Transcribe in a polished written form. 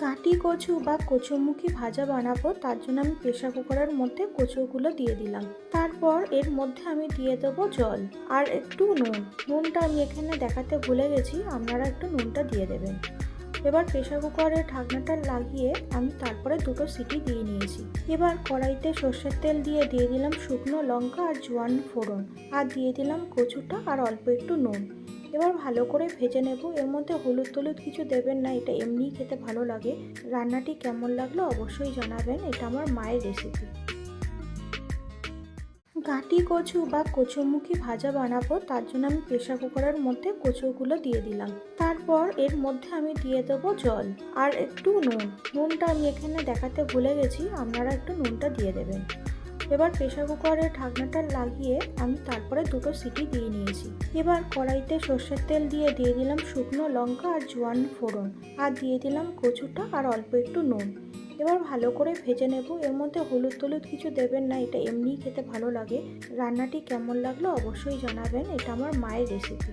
গাঁটি কচু বা কচুমুখী ভাজা বানাবো, তার জন্য আমি প্রেসার কুকারের মধ্যে কচুগুলো দিয়ে দিলাম। তারপর এর মধ্যে আমি দিয়ে দেবো জল আর একটু নুন। নুনটা আমি এখানে দেখাতে ভুলে গেছি, আপনারা একটু নুনটা দিয়ে দেবেন। এবার প্রেসার কুকারের ঢাকনাটা লাগিয়ে আমি তারপরে দুটো সিটি দিয়ে নিয়েছি। এবার কড়াইতে সর্ষের তেল দিয়ে দিলাম শুকনো লঙ্কা আর জোয়ান ফোড়ন, আর দিয়ে দিলাম কচুটা আর অল্প একটু নুন। এবার ভালো করে ভেজে নেব। এর মধ্যে হলুদ টলুদ কিছু দেবেন না, এটা এমনিই খেতে ভালো লাগে। রান্নাটি কেমন লাগলো অবশ্যই জানাবেন, এটা আমার মায়ের রেসিপি। গাঁটি কচু বা কচুমুখী ভাজা বানাবো, তার জন্য আমি প্রেসার কুকারের মধ্যে কচুগুলো দিয়ে দিলাম। তারপর এর মধ্যে আমি দিয়ে দেবো জল আর একটু নুন। নুনটা আমি এখানে দেখাতে ভুলে গেছি, আপনারা একটু নুনটা দিয়ে দেবেন। এবার প্রেসার কুকারের ঢাকনাটা লাগিয়ে আমি তারপরে দুটো সিটি দিয়ে নিয়েছি। এবার কড়াইতে সর্ষের তেল দিয়ে দিলাম শুকনো লঙ্কা আর জোয়ান ফোড়ন, আর দিয়ে দিলাম কচুটা আর অল্প একটু নুন। এবার ভালো করে ভেজে নেব। এর মধ্যে হলুদ টলুদ কিছু দেবেন না, এটা এমনিই খেতে ভালো লাগে। রান্নাটি কেমন লাগলো অবশ্যই জানাবেন, এটা আমার মায়ের রেসিপি।